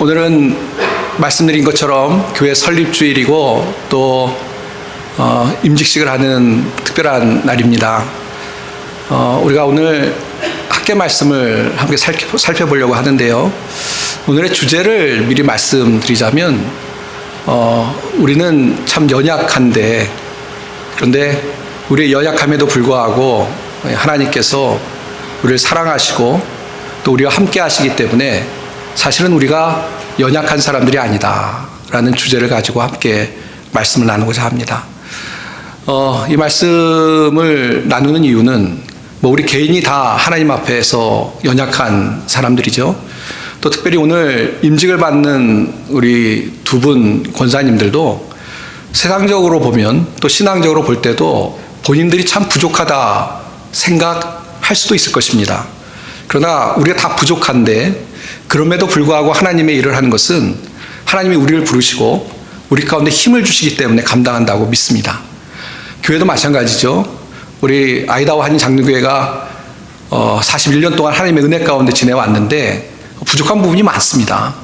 오늘은 말씀드린 것처럼 교회 설립주일이고 또 임직식을 하는 특별한 날입니다. 우리가 오늘 학계 말씀을 함께 살펴보려고 하는데요. 오늘의 주제를 미리 말씀드리자면 우리는 참 연약한데, 그런데 우리의 연약함에도 불구하고 하나님께서 우리를 사랑하시고 또 우리와 함께 하시기 때문에 사실은 우리가 연약한 사람들이 아니다 라는 주제를 가지고 함께 말씀을 나누고자 합니다. 이 말씀을 나누는 이유는 우리 개인이 다 하나님 앞에서 연약한 사람들이죠. 또 특별히 오늘 임직을 받는 우리 두 분 권사님들도 세상적으로 보면 또 신앙적으로 볼 때도 본인들이 참 부족하다 생각할 수도 있을 것입니다. 그러나 우리가 다 부족한데 그럼에도 불구하고 하나님의 일을 하는 것은 하나님이 우리를 부르시고 우리 가운데 힘을 주시기 때문에 감당한다고 믿습니다. 교회도 마찬가지죠. 우리 아이다워 한인 장로교회가 41년 동안 하나님의 은혜 가운데 지내왔는데 부족한 부분이 많습니다.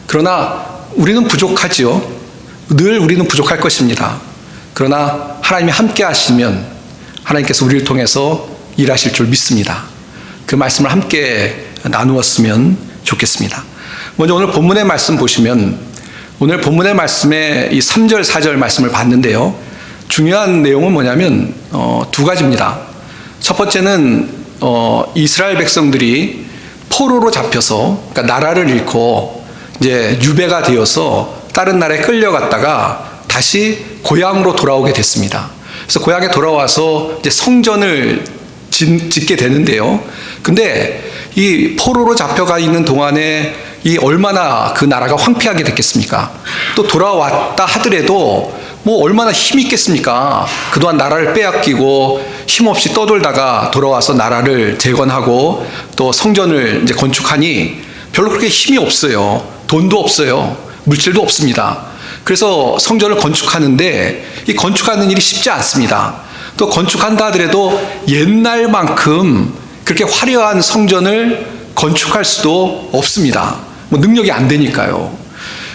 그러나 우리는 부족하지요. 늘 우리는 부족할 것입니다. 그러나 하나님이 함께 하시면 하나님께서 우리를 통해서 일하실 줄 믿습니다. 그 말씀을 함께 나누었으면 좋겠습니다. 먼저 오늘 본문의 말씀 보시면 오늘 본문의 말씀에 이 3절 4절 말씀을 봤는데요. 중요한 내용은 뭐냐면 두 가지입니다. 첫 번째는 이스라엘 백성들이 포로로 잡혀서, 그러니까 나라를 잃고 이제 유배가 되어서 다른 나라에 끌려갔다가 다시 고향으로 돌아오게 됐습니다. 그래서 고향에 돌아와서 이제 성전을 짓게 되는데요. 근데 이 포로로 잡혀가 있는 동안에 이 얼마나 그 나라가 황폐하게 됐겠습니까? 또 돌아왔다 하더라도 뭐 얼마나 힘이 있겠습니까? 그동안 나라를 빼앗기고 힘없이 떠돌다가 돌아와서 나라를 재건하고 또 성전을 이제 건축하니 별로 그렇게 힘이 없어요. 돈도 없어요. 물질도 없습니다. 그래서 성전을 건축하는데 이 건축하는 일이 쉽지 않습니다. 또 건축한다 하더라도 옛날만큼 그렇게 화려한 성전을 건축할 수도 없습니다. 능력이 안 되니까요.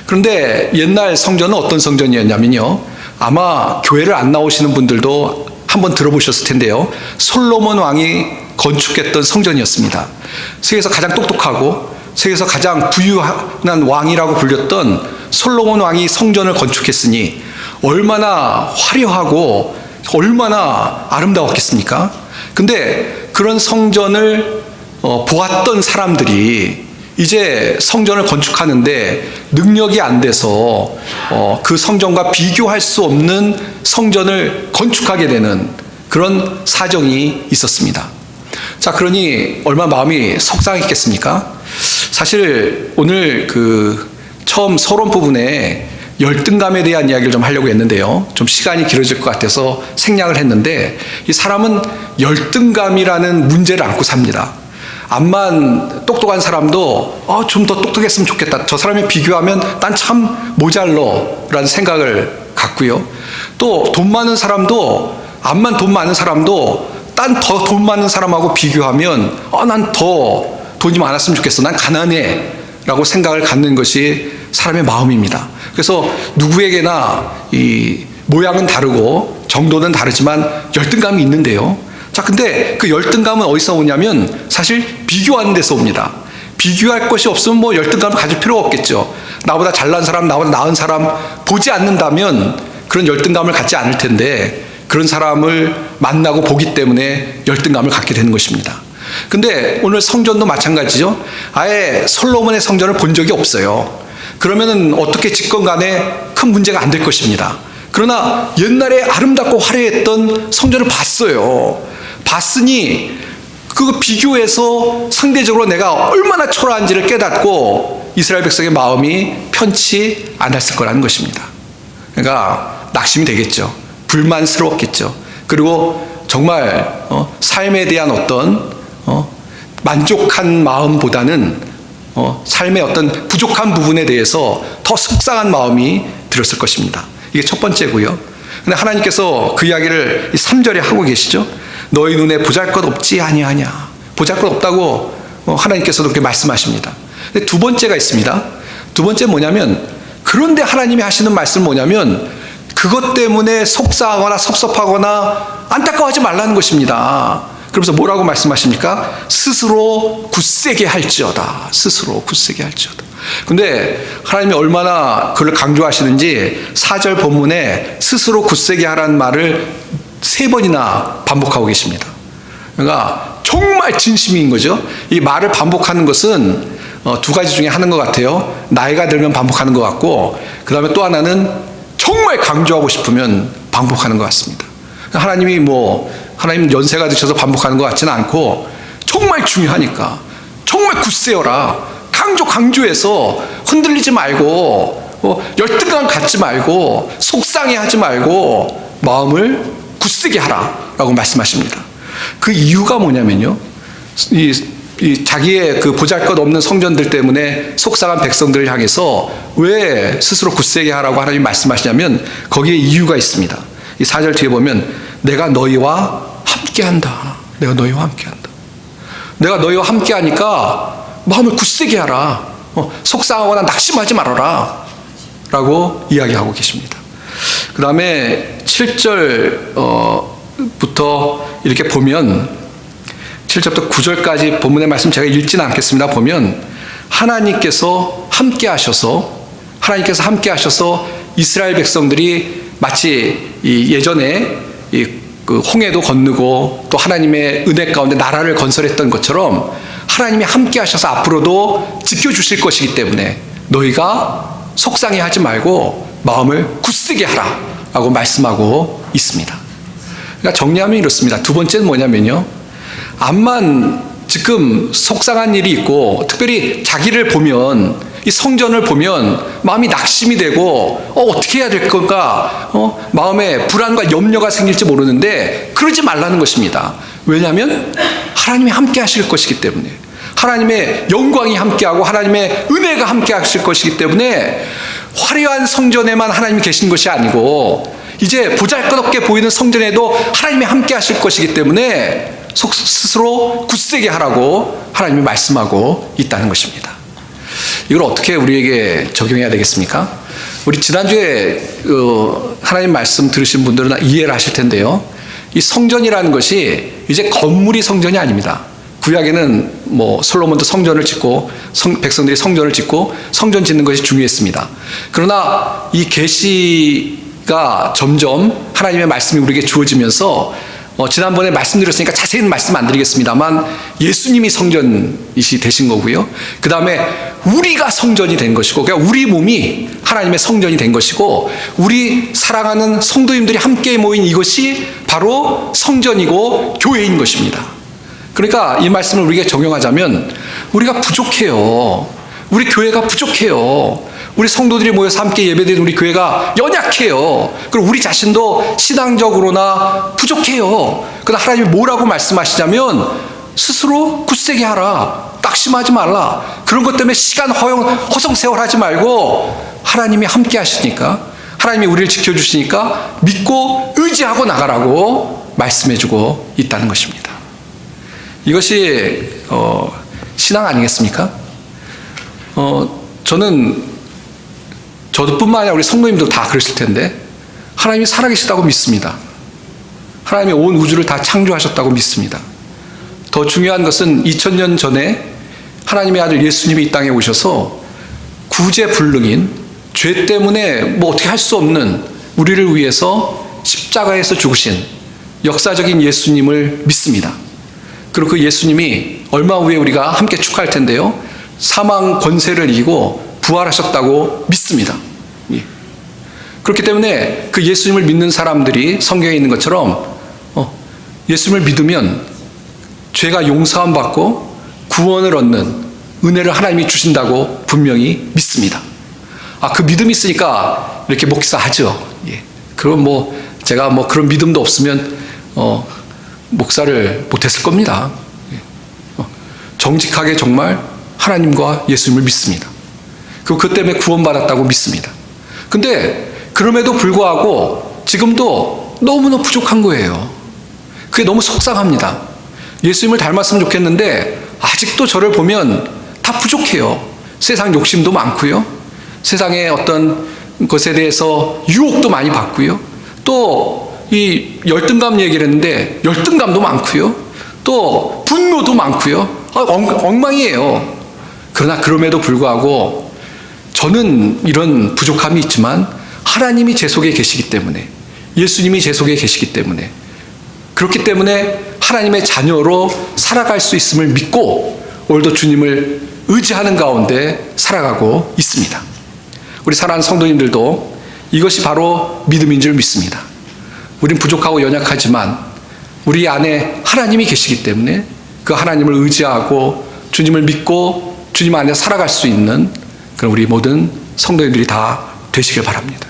그런데 옛날 성전은 어떤 성전이었냐면요. 아마 교회를 안 나오시는 분들도 한번 들어보셨을 텐데요. 솔로몬 왕이 건축했던 성전이었습니다. 세계에서 가장 똑똑하고 세계에서 가장 부유한 왕이라고 불렸던 솔로몬 왕이 성전을 건축했으니 얼마나 화려하고 얼마나 아름다웠겠습니까? 근데 그런 성전을 보았던 사람들이 이제 성전을 건축하는데 능력이 안 돼서 그 성전과 비교할 수 없는 성전을 건축하게 되는 그런 사정이 있었습니다. 자, 그러니 얼마나 마음이 속상했겠습니까? 사실 오늘 처음 서론 부분에 열등감에 대한 이야기를 좀 하려고 했는데요. 좀 시간이 길어질 것 같아서 생략을 했는데 이 사람은 열등감이라는 문제를 안고 삽니다. 암만 똑똑한 사람도 좀 더 똑똑했으면 좋겠다. 저 사람에 비교하면 난 참 모자러 라는 생각을 갖고요. 또 돈 많은 사람도 암만 돈 많은 사람도 딴 더 돈 많은 사람하고 비교하면 난 더 돈이 많았으면 좋겠어. 난 가난해 라고 생각을 갖는 것이 사람의 마음입니다. 그래서 누구에게나 이 모양은 다르고 정도는 다르지만 열등감이 있는데요. 자, 근데 그 열등감은 어디서 오냐면 사실 비교하는 데서 옵니다. 비교할 것이 없으면 뭐 열등감을 가질 필요가 없겠죠. 나보다 잘난 사람, 나보다 나은 사람 보지 않는다면 그런 열등감을 갖지 않을 텐데 그런 사람을 만나고 보기 때문에 열등감을 갖게 되는 것입니다. 근데 오늘 성전도 마찬가지죠. 아예 솔로몬의 성전을 본 적이 없어요. 그러면은 어떻게 짓건 간에 큰 문제가 안 될 것입니다. 그러나 옛날에 아름답고 화려했던 성전을 봤어요. 봤으니 그거 비교해서 상대적으로 내가 얼마나 초라한지를 깨닫고 이스라엘 백성의 마음이 편치 않았을 거라는 것입니다. 그러니까 낙심이 되겠죠. 불만스러웠겠죠. 그리고 정말 삶에 대한 어떤 만족한 마음보다는 삶의 어떤 부족한 부분에 대해서 더 속상한 마음이 들었을 것입니다. 이게 첫 번째고요. 근데 하나님께서 그 이야기를 3절에 하고 계시죠. 너희 눈에 보잘것 없지 아니하냐. 보잘것 없다고 하나님께서도 그렇게 말씀하십니다. 근데 두 번째가 있습니다. 두 번째 뭐냐면, 그런데 하나님이 하시는 말씀은 뭐냐면, 그것 때문에 속상하거나 섭섭하거나 안타까워하지 말라는 것입니다. 그러면서 뭐라고 말씀하십니까? 스스로 굳세게 할지어다. 스스로 굳세게 할지어다. 근데 하나님이 얼마나 그걸 강조하시는지 4절 본문에 스스로 굳세게 하라는 말을 3번이나 반복하고 계십니다. 그러니까 정말 진심인 거죠. 이 말을 반복하는 것은 두 가지 중에 하는 것 같아요. 나이가 들면 반복하는 것 같고, 그 다음에 또 하나는 정말 강조하고 싶으면 반복하는 것 같습니다. 하나님 연세가 드셔서 반복하는 것 같지는 않고, 정말 중요하니까 정말 굳세어라. 강조해서 흔들리지 말고, 열등감 갖지 말고, 속상해하지 말고 마음을 굳세게 하라라고 말씀하십니다. 그 이유가 뭐냐면요, 이 자기의 그 보잘것없는 성전들 때문에 속상한 백성들을 향해서 왜 스스로 굳세게 하라고 하나님이 말씀하시냐면, 거기에 이유가 있습니다. 이 4절 뒤에 보면, 내가 너희와 함께한다. 내가 너희와 함께한다. 내가 너희와 함께하니까 마음을 굳세게 하라. 속상하거나 낙심하지 말아라. 라고 이야기하고 계십니다. 그 다음에 7절부터 이렇게 보면, 7절부터 9절까지 본문의 말씀 제가 읽지는 않겠습니다. 보면 하나님께서 함께 하셔서 이스라엘 백성들이 마치 예전에 그 홍해도 건너고 또 하나님의 은혜 가운데 나라를 건설했던 것처럼 하나님이 함께 하셔서 앞으로도 지켜주실 것이기 때문에 너희가 속상해하지 말고 마음을 굳세게 하라라고 말씀하고 있습니다. 그러니까 정리하면 이렇습니다. 두 번째는 뭐냐면요, 암만 지금 속상한 일이 있고, 특별히 자기를 보면, 이 성전을 보면 마음이 낙심이 되고 어떻게 해야 될 건가, 마음에 불안과 염려가 생길지 모르는데 그러지 말라는 것입니다. 왜냐하면 하나님이 함께 하실 것이기 때문에, 하나님의 영광이 함께하고 하나님의 은혜가 함께 하실 것이기 때문에, 화려한 성전에만 하나님이 계신 것이 아니고 이제 보잘것없게 보이는 성전에도 하나님이 함께 하실 것이기 때문에 스스로 굳세게 하라고 하나님이 말씀하고 있다는 것입니다. 이걸 어떻게 우리에게 적용해야 되겠습니까? 우리 지난주에 하나님 말씀 들으신 분들은 이해를 하실 텐데요, 이 성전이라는 것이 이제 건물이 성전이 아닙니다. 구약에는 솔로몬도 성전을 짓고 백성들이 성전을 짓고 성전 짓는 것이 중요했습니다. 그러나 이 계시가 점점 하나님의 말씀이 우리에게 주어지면서, 지난번에 말씀드렸으니까 자세히는 말씀 안 드리겠습니다만, 예수님이 성전이시 되신 거고요. 그 다음에 우리가 성전이 된 것이고, 그러니까 우리 몸이 하나님의 성전이 된 것이고, 우리 사랑하는 성도님들이 함께 모인 이것이 바로 성전이고 교회인 것입니다. 그러니까 이 말씀을 우리에게 적용하자면, 우리가 부족해요. 우리 교회가 부족해요. 우리 성도들이 모여서 함께 예배드리는 우리 교회가 연약해요. 그리고 우리 자신도 신앙적으로나 부족해요. 그러나 하나님이 뭐라고 말씀하시냐면, 스스로 굳세게 하라. 낙심하지 말라. 그런 것 때문에 시간 허송세월하지 말고 하나님이 함께 하시니까, 하나님이 우리를 지켜주시니까 믿고 의지하고 나가라고 말씀해주고 있다는 것입니다. 이것이 신앙 아니겠습니까? 저도 뿐만 아니라 우리 성도님도 다 그러실 텐데, 하나님이 살아계시다고 믿습니다. 하나님이 온 우주를 다 창조하셨다고 믿습니다. 더 중요한 것은 2000년 전에 하나님의 아들 예수님이 이 땅에 오셔서 구제불능인, 죄 때문에 어떻게 할 수 없는 우리를 위해서 십자가에서 죽으신 역사적인 예수님을 믿습니다. 그리고 그 예수님이 얼마 후에 우리가 함께 축하할 텐데요, 사망 권세를 이기고 부활하셨다고 믿습니다. 그렇기 때문에 그 예수님을 믿는 사람들이 성경에 있는 것처럼 예수님을 믿으면 죄가 용서함 받고 구원을 얻는 은혜를 하나님이 주신다고 분명히 믿습니다. 그 믿음이 있으니까 이렇게 목사하죠. 그럼 제가 그런 믿음도 없으면 목사를 못했을 겁니다. 정직하게 정말 하나님과 예수님을 믿습니다. 그리고 그 때문에 구원받았다고 믿습니다. 근데 그럼에도 불구하고 지금도 너무너무 부족한 거예요. 그게 너무 속상합니다. 예수님을 닮았으면 좋겠는데 아직도 저를 보면 다 부족해요. 세상 욕심도 많고요. 세상의 어떤 것에 대해서 유혹도 많이 받고요. 또 이 열등감 얘기를 했는데 열등감도 많고요. 또 분노도 많고요. 엉망이에요. 그러나 그럼에도 불구하고 저는 이런 부족함이 있지만 하나님이 제 속에 계시기 때문에, 예수님이 제 속에 계시기 때문에, 그렇기 때문에 하나님의 자녀로 살아갈 수 있음을 믿고 오늘도 주님을 의지하는 가운데 살아가고 있습니다. 우리 사랑하는 성도님들도 이것이 바로 믿음인 줄 믿습니다. 우린 부족하고 연약하지만 우리 안에 하나님이 계시기 때문에 그 하나님을 의지하고 주님을 믿고 주님 안에 살아갈 수 있는 그런 우리 모든 성도님들이 다 되시길 바랍니다.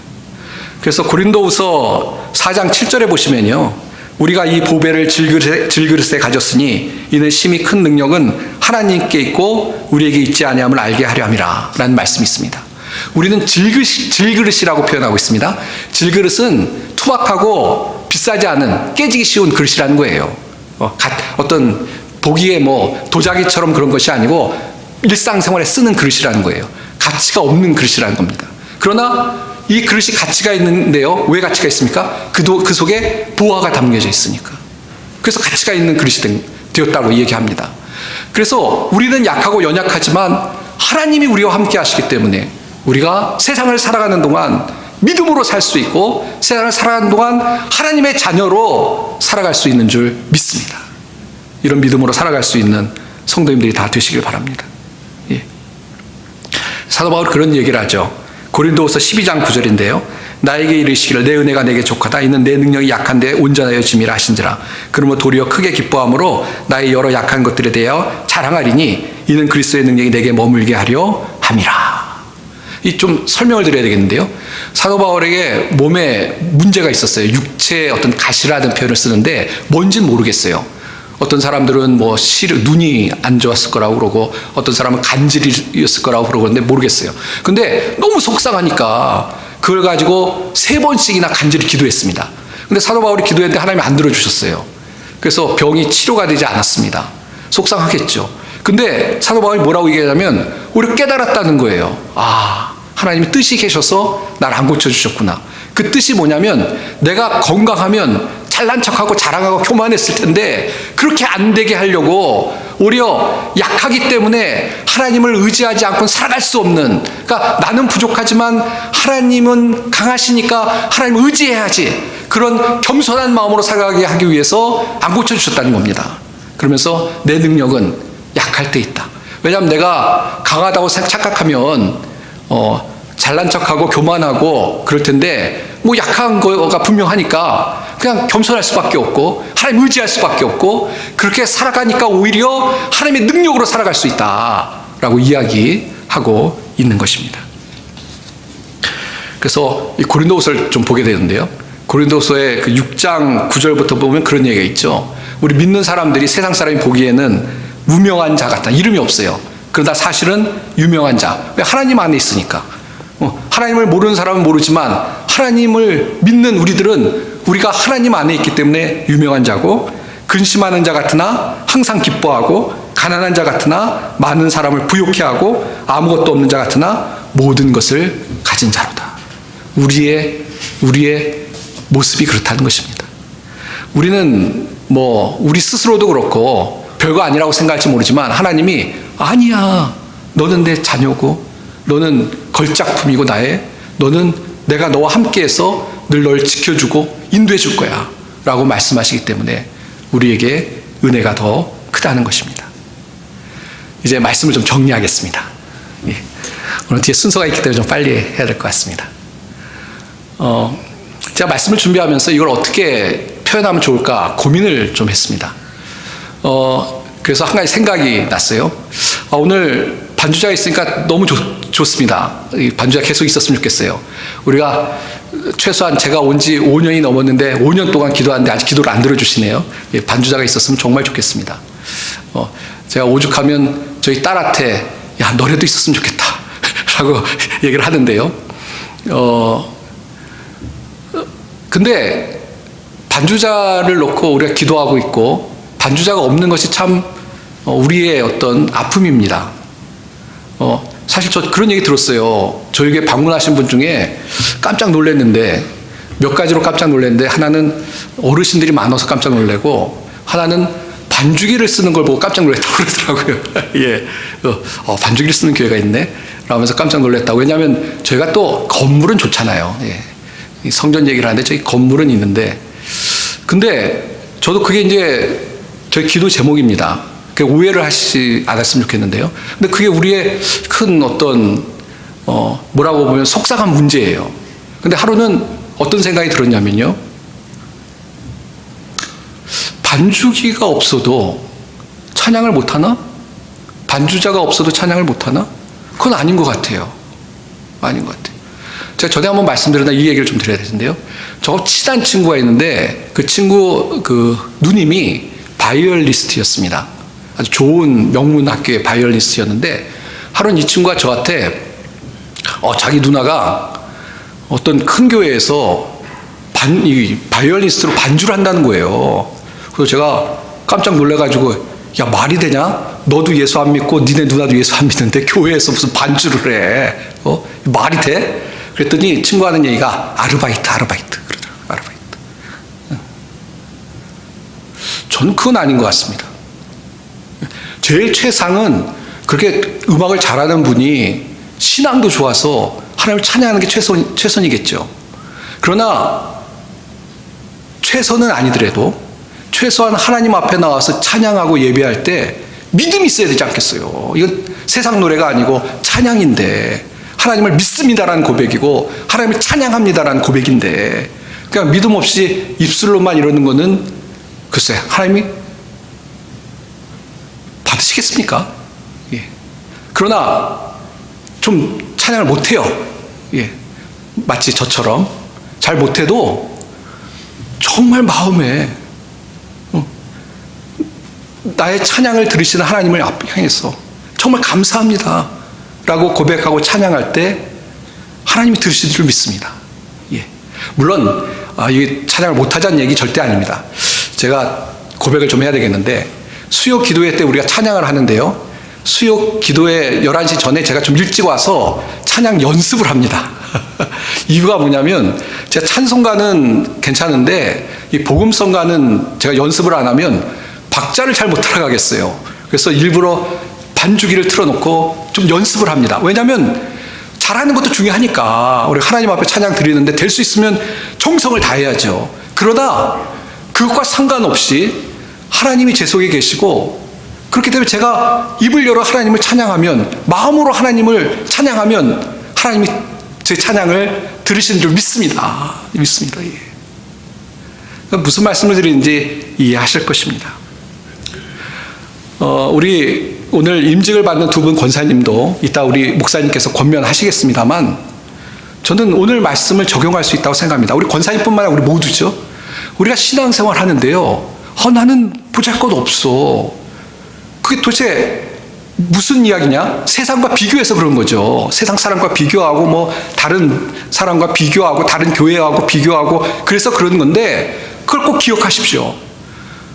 그래서 고린도후서 4장 7절에 보시면요, 우리가 이 보배를 질그릇에 가졌으니 이는 심히 큰 능력은 하나님께 있고 우리에게 있지 아니함을 알게 하려 함이라 라는 말씀이 있습니다. 우리는 질그릇이라고 표현하고 있습니다. 질그릇은 투박하고 비싸지 않은 깨지기 쉬운 그릇이라는 거예요. 어떤 보기에 뭐 도자기처럼 그런 것이 아니고 일상생활에 쓰는 그릇이라는 거예요. 가치가 없는 그릇이라는 겁니다. 그러나 이 그릇이 가치가 있는데요. 왜 가치가 있습니까? 그 속에 보화가 담겨져 있으니까. 그래서 가치가 있는 그릇이 되었다고 얘기합니다. 그래서 우리는 약하고 연약하지만 하나님이 우리와 함께 하시기 때문에 우리가 세상을 살아가는 동안 믿음으로 살 수 있고 세상을 살아가는 동안 하나님의 자녀로 살아갈 수 있는 줄 믿습니다. 이런 믿음으로 살아갈 수 있는 성도님들이 다 되시길 바랍니다. 예. 사도 바울이 그런 얘기를 하죠. 고린도후서 12장 9절인데요. 나에게 이르시기를 내 은혜가 내게 족하다. 이는 내 능력이 약한데 온전하여 짐이라 하신지라. 그러므로 도리어 크게 기뻐함으로 나의 여러 약한 것들에 대하여 자랑하리니 이는 그리스도의 능력이 내게 머물게 하려 함이라. 이 좀 설명을 드려야 되겠는데요. 사도 바울에게 몸에 문제가 있었어요. 육체의 어떤 가시라는 표현을 쓰는데 뭔지는 모르겠어요. 어떤 사람들은 뭐 눈이 안 좋았을 거라고 그러고 어떤 사람은 간질이었을 거라고 그러는데 모르겠어요. 근데 너무 속상하니까 그걸 가지고 3번씩이나 간절히 기도했습니다. 근데 사도 바울이 기도했는데 하나님이 안 들어주셨어요. 그래서 병이 치료가 되지 않았습니다. 속상하겠죠. 근데 사도 바울이 뭐라고 얘기하냐면 우리가 깨달았다는 거예요. 하나님이 뜻이 계셔서 날 안 고쳐주셨구나. 그 뜻이 뭐냐면 내가 건강하면 잘난 척하고 자랑하고 교만했을 텐데 그렇게 안 되게 하려고 오히려 약하기 때문에 하나님을 의지하지 않고는 살아갈 수 없는, 그러니까 나는 부족하지만 하나님은 강하시니까 하나님을 의지해야지, 그런 겸손한 마음으로 살아가게 하기 위해서 안 고쳐주셨다는 겁니다. 그러면서 내 능력은 약할 때 있다. 왜냐하면 내가 강하다고 착각하면 잘난 척하고 교만하고 그럴 텐데 뭐 약한 거가 분명하니까 그냥 겸손할 수밖에 없고 하나님 의지할 수밖에 없고 그렇게 살아가니까 오히려 하나님의 능력으로 살아갈 수 있다라고 이야기하고 있는 것입니다. 그래서 이 고린도후서를 좀 보게 되는데요. 고린도후서의 그 6장 9절부터 보면 그런 얘기가 있죠. 우리 믿는 사람들이 세상 사람이 보기에는 무명한 자 같다. 이름이 없어요. 그러나 사실은 유명한 자. 왜? 하나님 안에 있으니까. 하나님을 모르는 사람은 모르지만 하나님을 믿는 우리들은 우리가 하나님 안에 있기 때문에 유명한 자고, 근심하는 자 같으나 항상 기뻐하고, 가난한 자 같으나 많은 사람을 부욕해 하고, 아무것도 없는 자 같으나 모든 것을 가진 자로다. 우리의 모습이 그렇다는 것입니다. 우리는 우리 스스로도 그렇고 별거 아니라고 생각할지 모르지만 하나님이 아니야, 너는 내 자녀고 너는 걸작품이고 너는 내가 너와 함께해서 늘 널 지켜주고 인도해 줄 거야 라고 말씀하시기 때문에 우리에게 은혜가 더 크다는 것입니다. 이제 말씀을 좀 정리하겠습니다. 예. 오늘 뒤에 순서가 있기 때문에 좀 빨리 해야 될 것 같습니다. 제가 말씀을 준비하면서 이걸 어떻게 표현하면 좋을까 고민을 좀 했습니다. 그래서 한 가지 생각이 났어요. 오늘 반주자가 있으니까 너무 좋습니다. 반주자 계속 있었으면 좋겠어요. 우리가 최소한 제가 온 지 5년이 넘었는데 5년 동안 기도하는데 아직 기도를 안 들어주시네요. 반주자가 있었으면 정말 좋겠습니다. 제가 오죽하면 저희 딸한테 야, 너네도 있었으면 좋겠다 라고 얘기를 하는데요. 근데 반주자를 놓고 우리가 기도하고 있고 반주자가 없는 것이 참 우리의 어떤 아픔입니다. 사실 저 그런 얘기 들었어요. 저에게 방문하신 분 중에 깜짝 놀랐는데, 몇 가지로 깜짝 놀랐는데, 하나는 어르신들이 많아서 깜짝 놀래고, 하나는 반주기를 쓰는 걸 보고 깜짝 놀랐다고 그러더라고요. 예. 반주기를 쓰는 교회가 있네? 라면서 깜짝 놀랐다고. 왜냐하면 저희가 또 건물은 좋잖아요. 예. 이 성전 얘기를 하는데 저희 건물은 있는데, 근데 저도 그게 이제 저희 기도 제목입니다. 오해를 하시지 않았으면 좋겠는데요. 근데 그게 우리의 큰 어떤, 뭐라고 보면 속상한 문제예요. 근데 하루는 어떤 생각이 들었냐면요. 반주기가 없어도 찬양을 못하나? 반주자가 없어도 찬양을 못하나? 그건 아닌 것 같아요. 아닌 것 같아요. 제가 전에 한번 말씀드렸나 이 얘기를 좀 드려야 되는데요. 저 친한 친구가 있는데 그 친구 누님이 바이올리스트였습니다. 아주 좋은 명문 학교의 바이올리스트였는데 하루는 이 친구가 저한테 자기 누나가 어떤 큰 교회에서 바이올리스트로 반주를 한다는 거예요. 그래서 제가 깜짝 놀라가지고 야 말이 되냐? 너도 예수 안 믿고 니네 누나도 예수 안 믿는데 교회에서 무슨 반주를 해? 말이 돼? 그랬더니 친구 하는 얘기가 아르바이트 그러더라고요. 아르바이트. 저는 그건 아닌 것 같습니다. 제일 최상은 그렇게 음악을 잘하는 분이 신앙도 좋아서 하나님을 찬양하는 게 최선이겠죠. 그러나 최선은 아니더라도 최소한 하나님 앞에 나와서 찬양하고 예배할 때 믿음이 있어야 되지 않겠어요? 이건 세상 노래가 아니고 찬양인데 하나님을 믿습니다라는 고백이고 하나님을 찬양합니다라는 고백인데 그냥 믿음 없이 입술로만 이러는 거는 글쎄 하나님이 받으시겠습니까? 예. 그러나 좀 찬양을 못해요. 예. 마치 저처럼 잘 못해도 정말 마음에 나의 찬양을 들으시는 하나님을 향해서 정말 감사합니다 라고 고백하고 찬양할 때 하나님이 들으실 줄 믿습니다. 예. 물론 이 찬양을 못하자는 얘기 절대 아닙니다. 제가 고백을 좀 해야 되겠는데 수요 기도회 때 우리가 찬양을 하는데요. 수요 기도회 11시 전에 제가 좀 일찍 와서 찬양 연습을 합니다. 이유가 뭐냐면 제가 찬송가는 괜찮은데 이 복음성가는 제가 연습을 안 하면 박자를 잘 못 따라가겠어요. 그래서 일부러 반주기를 틀어놓고 좀 연습을 합니다. 왜냐하면 잘하는 것도 중요하니까 우리 하나님 앞에 찬양 드리는데 될 수 있으면 정성을 다해야죠. 그러나 그것과 상관없이 하나님이 제 속에 계시고 그렇기 때문에 제가 입을 열어 하나님을 찬양하면 마음으로 하나님을 찬양하면 하나님이 제 찬양을 들으시는 줄 믿습니다. 믿습니다. 예. 무슨 말씀을 드리는지 이해하실 것입니다. 우리 오늘 임직을 받는 두 분 권사님도 이따 우리 목사님께서 권면하시겠습니다만 저는 오늘 말씀을 적용할 수 있다고 생각합니다. 우리 권사님뿐만 아니라 우리 모두죠. 우리가 신앙생활 하는데요. 나는 보잘것 없어. 그게 도대체 무슨 이야기냐? 세상과 비교해서 그런 거죠. 세상 사람과 비교하고 뭐 다른 사람과 비교하고 다른 교회하고 비교하고 그래서 그러는 건데 그걸 꼭 기억하십시오.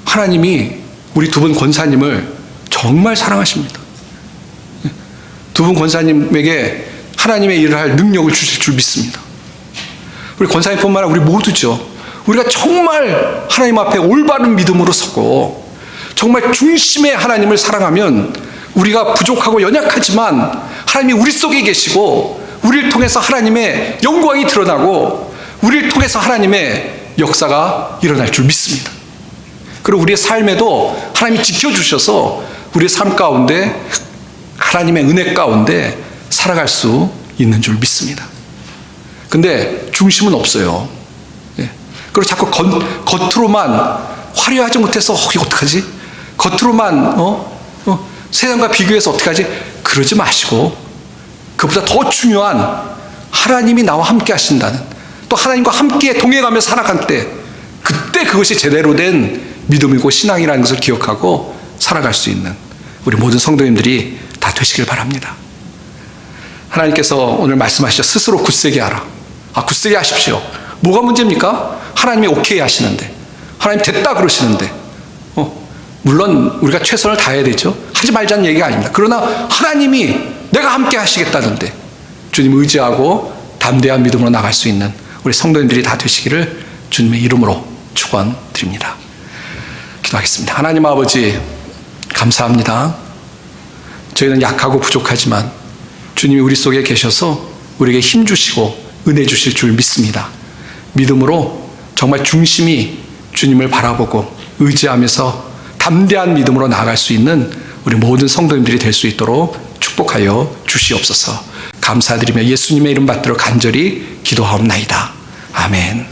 하나님이 우리 두 분 권사님을 정말 사랑하십니다. 두 분 권사님에게 하나님의 일을 할 능력을 주실 줄 믿습니다. 우리 권사님뿐만 아니라 우리 모두죠. 우리가 정말 하나님 앞에 올바른 믿음으로 서고 정말 중심의 하나님을 사랑하면 우리가 부족하고 연약하지만 하나님이 우리 속에 계시고 우리를 통해서 하나님의 영광이 드러나고 우리를 통해서 하나님의 역사가 일어날 줄 믿습니다. 그리고 우리의 삶에도 하나님이 지켜주셔서 우리의 삶 가운데 하나님의 은혜 가운데 살아갈 수 있는 줄 믿습니다. 근데 중심은 없어요. 예. 그리고 자꾸 겉으로만 화려하지 못해서 이거 어떡하지? 겉으로만 세상과 비교해서 어떡하지? 그러지 마시고 그보다 더 중요한 하나님이 나와 함께 하신다는 또 하나님과 함께 동행하며 살아갈 때 그때 그것이 제대로 된 믿음이고 신앙이라는 것을 기억하고 살아갈 수 있는 우리 모든 성도님들이 다 되시길 바랍니다. 하나님께서 오늘 말씀하시죠. 스스로 굳세게 하라. 굳세게 하십시오. 뭐가 문제입니까? 하나님이 오케이 하시는데 하나님 됐다 그러시는데 물론 우리가 최선을 다해야 되죠. 하지 말자는 얘기가 아닙니다. 그러나 하나님이 내가 함께 하시겠다던데 주님 의지하고 담대한 믿음으로 나갈 수 있는 우리 성도님들이 다 되시기를 주님의 이름으로 축원드립니다. 기도하겠습니다. 하나님 아버지 감사합니다. 저희는 약하고 부족하지만 주님이 우리 속에 계셔서 우리에게 힘 주시고 은혜 주실 줄 믿습니다. 믿음으로 정말 중심이 주님을 바라보고 의지하면서 담대한 믿음으로 나아갈 수 있는 우리 모든 성도님들이 될 수 있도록 축복하여 주시옵소서. 감사드리며 예수님의 이름 받들어 간절히 기도하옵나이다. 아멘.